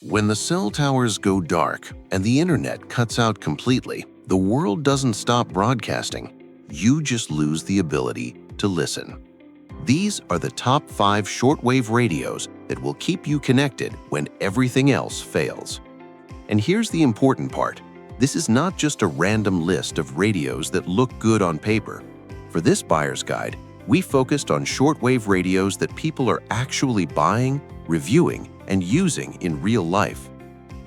When the cell towers go dark and the internet cuts out completely, the world doesn't stop broadcasting. You just lose the ability to listen. These are the top 5 shortwave radios that will keep you connected when everything else fails. And here's the important part. This is not just a random list of radios that look good on paper. For this buyer's guide, we focused on shortwave radios that people are actually buying, reviewing, and using in real life.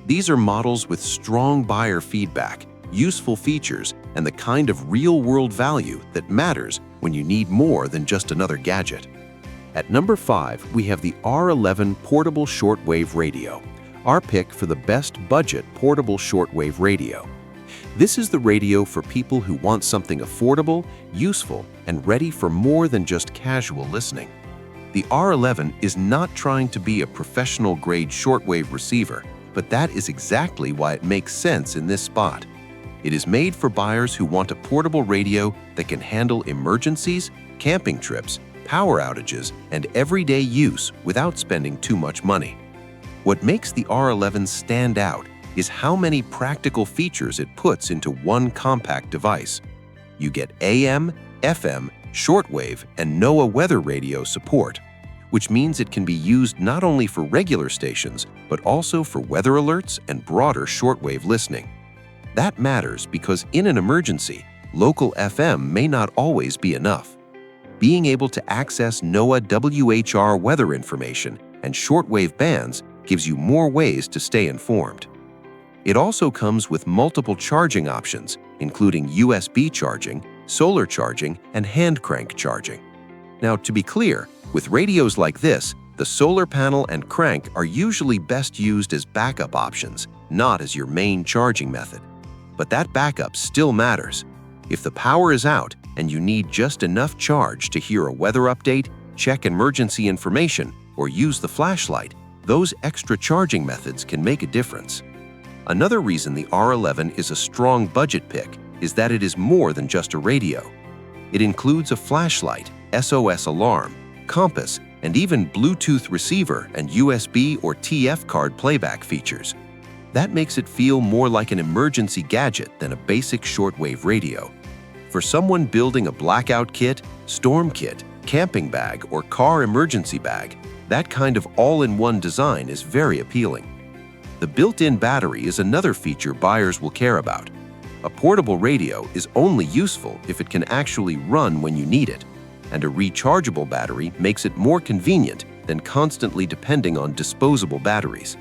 These are models with strong buyer feedback, useful features, and the kind of real-world value that matters when you need more than just another gadget. At number 5, we have the R11 Portable Shortwave Radio, our pick for the best budget portable shortwave radio. This is the radio for people who want something affordable, useful, and ready for more than just casual listening. The R11 is not trying to be a professional-grade shortwave receiver, but that is exactly why it makes sense in this spot. It is made for buyers who want a portable radio that can handle emergencies, camping trips, power outages, and everyday use without spending too much money. What makes the R11 stand out is how many practical features it puts into one compact device. You get AM, FM, shortwave, and NOAA weather radio support, which means it can be used not only for regular stations, but also for weather alerts and broader shortwave listening. That matters because in an emergency, local FM may not always be enough. Being able to access NOAA WHR weather information and shortwave bands gives you more ways to stay informed. It also comes with multiple charging options, including USB charging, solar charging, and hand crank charging. Now, to be clear, with radios like this, the solar panel and crank are usually best used as backup options, not as your main charging method. But that backup still matters. If the power is out and you need just enough charge to hear a weather update, check emergency information, or use the flashlight, those extra charging methods can make a difference. Another reason the R11 is a strong budget pick is that it is more than just a radio. It includes a flashlight, SOS alarm, compass, and even Bluetooth receiver and USB or TF card playback features. That makes it feel more like an emergency gadget than a basic shortwave radio. For someone building a blackout kit, storm kit, camping bag, or car emergency bag, that kind of all-in-one design is very appealing. The built-in battery is another feature buyers will care about. A portable radio is only useful if it can actually run when you need it, and a rechargeable battery makes it more convenient than constantly depending on disposable batteries.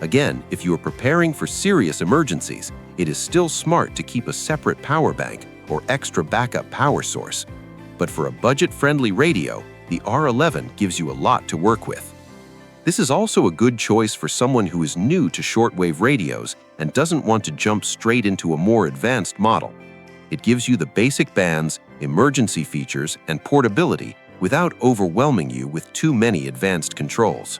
Again, if you are preparing for serious emergencies, it is still smart to keep a separate power bank or extra backup power source. But for a budget-friendly radio, the R11 gives you a lot to work with. This is also a good choice for someone who is new to shortwave radios and doesn't want to jump straight into a more advanced model. It gives you the basic bands, emergency features, and portability without overwhelming you with too many advanced controls.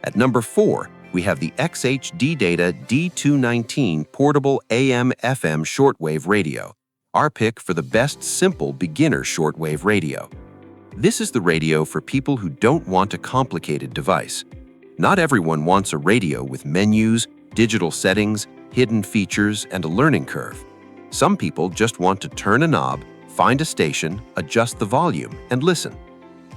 At number 4, we have the XHDATA D219 Portable AM/FM Shortwave Radio, our pick for the best simple beginner shortwave radio. This is the radio for people who don't want a complicated device. Not everyone wants a radio with menus, digital settings, hidden features, and a learning curve. Some people just want to turn a knob, find a station, adjust the volume, and listen.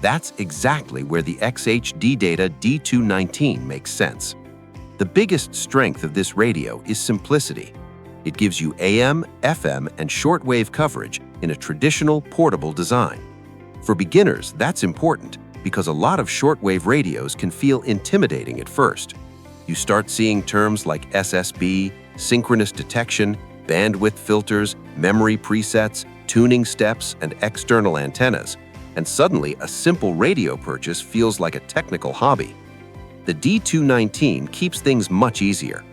That's exactly where the XHDATA D219 makes sense. The biggest strength of this radio is simplicity. It gives you AM, FM, and shortwave coverage in a traditional portable design. For beginners, that's important because a lot of shortwave radios can feel intimidating at first. You start seeing terms like SSB, synchronous detection, bandwidth filters, memory presets, tuning steps, and external antennas, and suddenly a simple radio purchase feels like a technical hobby. The D219 keeps things much easier.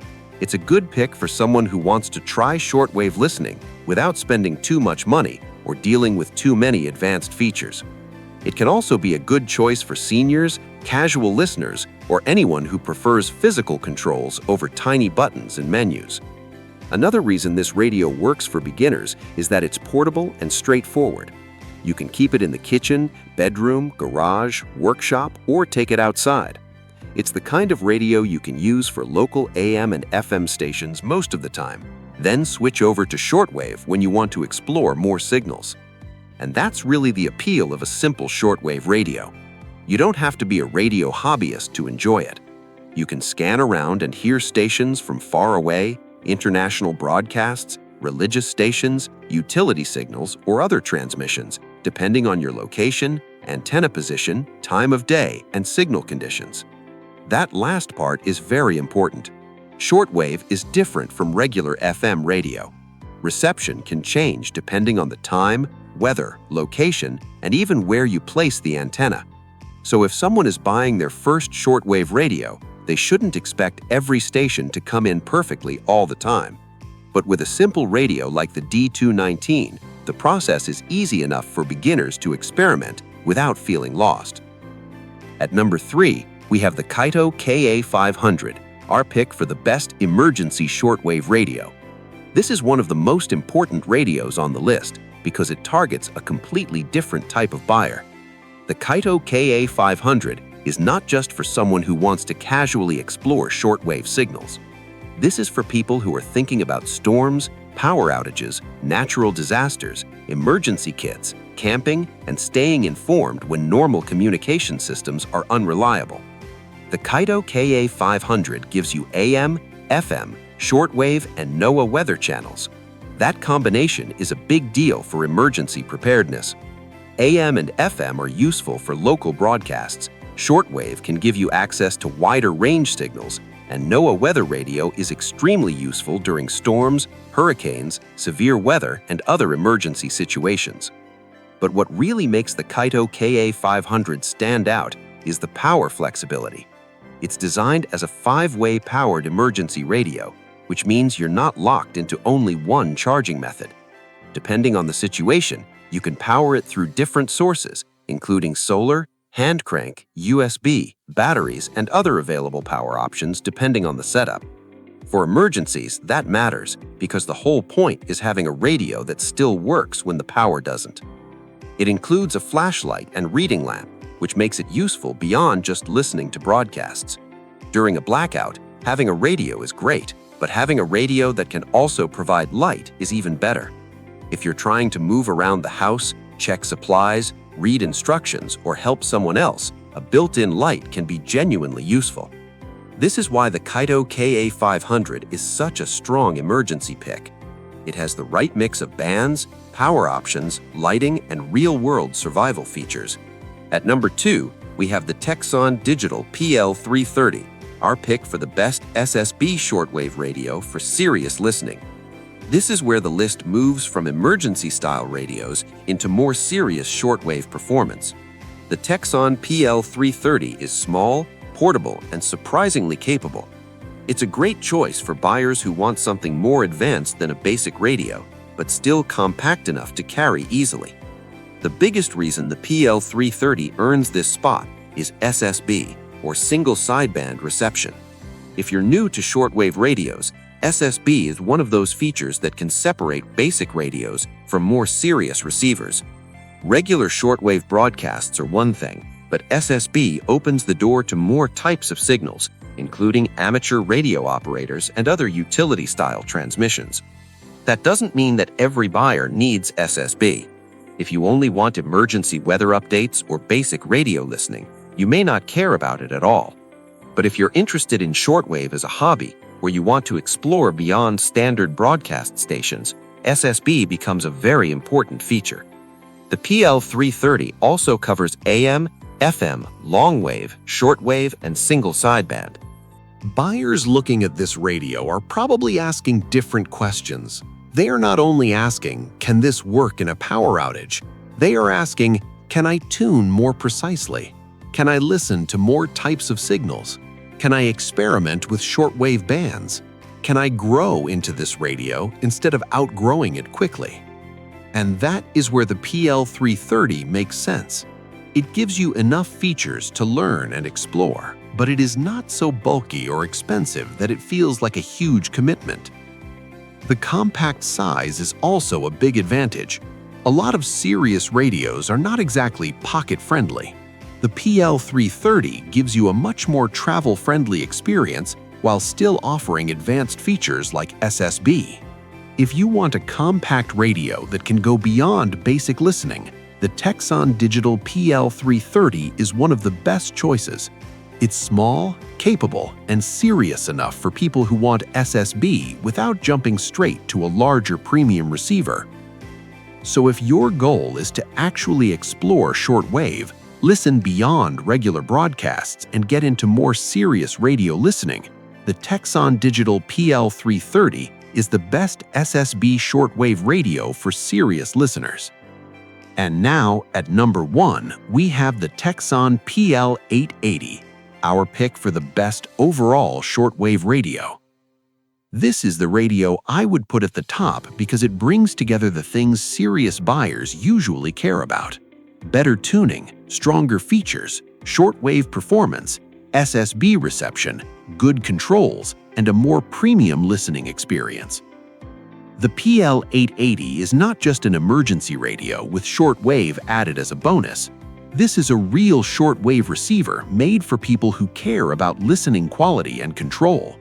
It's a good pick for someone who wants to try shortwave listening without spending too much money or dealing with too many advanced features. It can also be a good choice for seniors, casual listeners, or anyone who prefers physical controls over tiny buttons and menus. Another reason this radio works for beginners is that it's portable and straightforward. You can keep it in the kitchen, bedroom, garage, workshop, or take it outside. It's the kind of radio you can use for local AM and FM stations most of the time, then switch over to shortwave when you want to explore more signals. And that's really the appeal of a simple shortwave radio. You don't have to be a radio hobbyist to enjoy it. You can scan around and hear stations from far away, international broadcasts, religious stations, utility signals, or other transmissions, depending on your location, antenna position, time of day, and signal conditions. That last part is very important. Shortwave is different from regular FM radio. Reception can change depending on the time, weather, location, and even where you place the antenna. So if someone is buying their first shortwave radio, they shouldn't expect every station to come in perfectly all the time. But with a simple radio like the D219, the process is easy enough for beginners to experiment without feeling lost. At number 3, we have the Kaito KA500, our pick for the best emergency shortwave radio. This is one of the most important radios on the list because it targets a completely different type of buyer. The Kaito KA500 is not just for someone who wants to casually explore shortwave signals. This is for people who are thinking about storms, power outages, natural disasters, emergency kits, camping, and staying informed when normal communication systems are unreliable. The Kaito KA500 gives you AM, FM, shortwave, and NOAA weather channels. That combination is a big deal for emergency preparedness. AM and FM are useful for local broadcasts. Shortwave can give you access to wider range signals, and NOAA weather radio is extremely useful during storms, hurricanes, severe weather, and other emergency situations. But what really makes the Kaito KA500 stand out is the power flexibility. It's designed as a 5-way powered emergency radio, which means you're not locked into only one charging method. Depending on the situation, you can power it through different sources, including solar, hand crank, USB, batteries, and other available power options depending on the setup. For emergencies, that matters because the whole point is having a radio that still works when the power doesn't. It includes a flashlight and reading lamp, which makes it useful beyond just listening to broadcasts. During a blackout, having a radio is great, but having a radio that can also provide light is even better. If you're trying to move around the house, check supplies, read instructions, or help someone else, a built-in light can be genuinely useful. This is why the Kaito KA500 is such a strong emergency pick. It has the right mix of bands, power options, lighting, and real-world survival features. At number 2, we have the Tecsun Digital PL330, our pick for the best SSB shortwave radio for serious listening. This is where the list moves from emergency-style radios into more serious shortwave performance. The Tecsun PL330 is small, portable, and surprisingly capable. It's a great choice for buyers who want something more advanced than a basic radio, but still compact enough to carry easily. The biggest reason the PL330 earns this spot is SSB, or single sideband reception. If you're new to shortwave radios, SSB is one of those features that can separate basic radios from more serious receivers. Regular shortwave broadcasts are one thing, but SSB opens the door to more types of signals, including amateur radio operators and other utility-style transmissions. That doesn't mean that every buyer needs SSB. If you only want emergency weather updates or basic radio listening, you may not care about it at all. But if you're interested in shortwave as a hobby, where you want to explore beyond standard broadcast stations, SSB becomes a very important feature. The PL330 also covers AM, FM, longwave, shortwave, and single sideband. Buyers looking at this radio are probably asking different questions. They are not only asking, can this work in a power outage? They are asking, can I tune more precisely? Can I listen to more types of signals? Can I experiment with shortwave bands? Can I grow into this radio instead of outgrowing it quickly? And that is where the PL330 makes sense. It gives you enough features to learn and explore, but it is not so bulky or expensive that it feels like a huge commitment. The compact size is also a big advantage. A lot of serious radios are not exactly pocket-friendly. The PL330 gives you a much more travel-friendly experience while still offering advanced features like SSB. If you want a compact radio that can go beyond basic listening, the Tecsun Digital PL330 is one of the best choices. It's small, capable, and serious enough for people who want SSB without jumping straight to a larger premium receiver. So if your goal is to actually explore shortwave, listen beyond regular broadcasts, and get into more serious radio listening, the Tecsun Digital PL330 is the best SSB shortwave radio for serious listeners. And now, at number 1, we have the Tecsun PL880, our pick for the best overall shortwave radio. This is the radio I would put at the top because it brings together the things serious buyers usually care about: better tuning, stronger features, shortwave performance, SSB reception, good controls, and a more premium listening experience. The PL880 is not just an emergency radio with shortwave added as a bonus. This is a real shortwave receiver made for people who care about listening quality and control.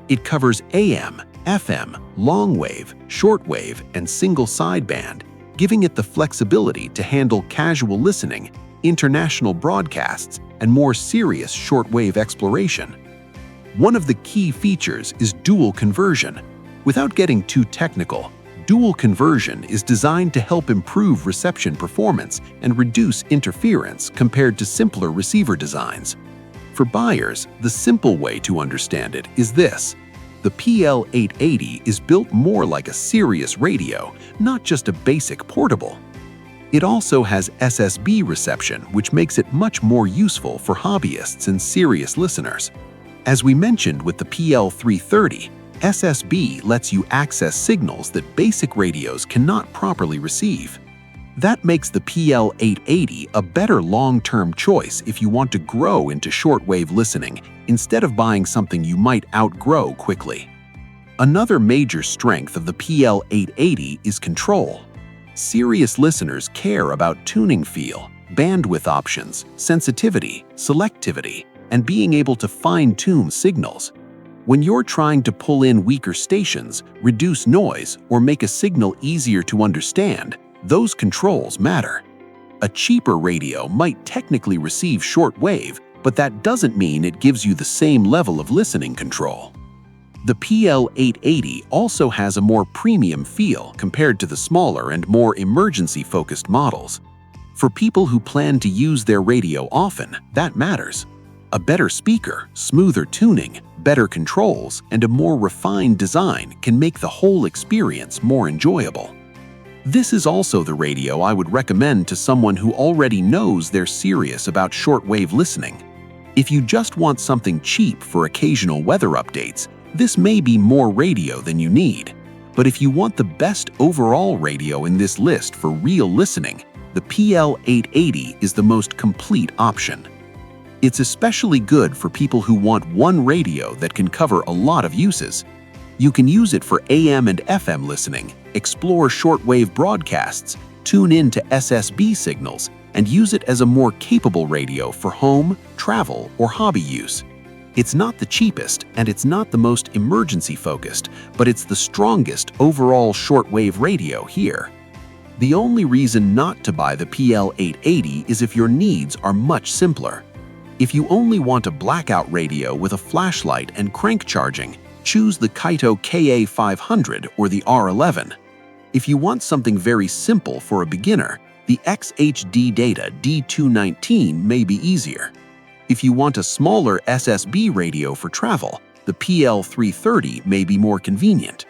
It covers AM, FM, longwave, shortwave, and single sideband, giving it the flexibility to handle casual listening, international broadcasts, and more serious shortwave exploration. One of the key features is dual conversion. Without getting too technical, dual conversion is designed to help improve reception performance and reduce interference compared to simpler receiver designs. For buyers, the simple way to understand it is this: the PL880 is built more like a serious radio, not just a basic portable. It also has SSB reception, which makes it much more useful for hobbyists and serious listeners. As we mentioned with the PL330, SSB lets you access signals that basic radios cannot properly receive. That makes the PL880 a better long-term choice if you want to grow into shortwave listening instead of buying something you might outgrow quickly. Another major strength of the PL880 is control. Serious listeners care about tuning feel, bandwidth options, sensitivity, selectivity, and being able to fine-tune signals. When you're trying to pull in weaker stations, reduce noise, or make a signal easier to understand, those controls matter. A cheaper radio might technically receive shortwave, but that doesn't mean it gives you the same level of listening control. The PL880 also has a more premium feel compared to the smaller and more emergency-focused models. For people who plan to use their radio often, that matters. A better speaker, smoother tuning, better controls, and a more refined design can make the whole experience more enjoyable. This is also the radio I would recommend to someone who already knows they're serious about shortwave listening. If you just want something cheap for occasional weather updates, this may be more radio than you need. But if you want the best overall radio in this list for real listening, the PL880 is the most complete option. It's especially good for people who want one radio that can cover a lot of uses. You can use it for AM and FM listening, explore shortwave broadcasts, tune in to SSB signals, and use it as a more capable radio for home, travel, or hobby use. It's not the cheapest and it's not the most emergency-focused, but it's the strongest overall shortwave radio here. The only reason not to buy the PL880 is if your needs are much simpler. If you only want a blackout radio with a flashlight and crank charging, choose the Kaito KA500 or the R11. If you want something very simple for a beginner, the XHDATA D219 may be easier. If you want a smaller SSB radio for travel, the PL330 may be more convenient.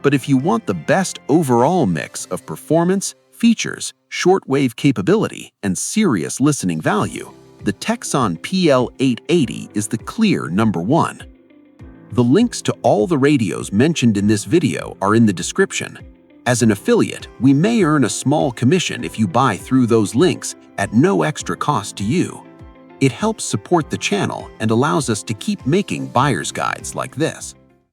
But if you want the best overall mix of performance, features, shortwave capability, and serious listening value, the Tecsun PL880 is the clear number 1. The links to all the radios mentioned in this video are in the description. As an affiliate, we may earn a small commission if you buy through those links at no extra cost to you. It helps support the channel and allows us to keep making buyer's guides like this.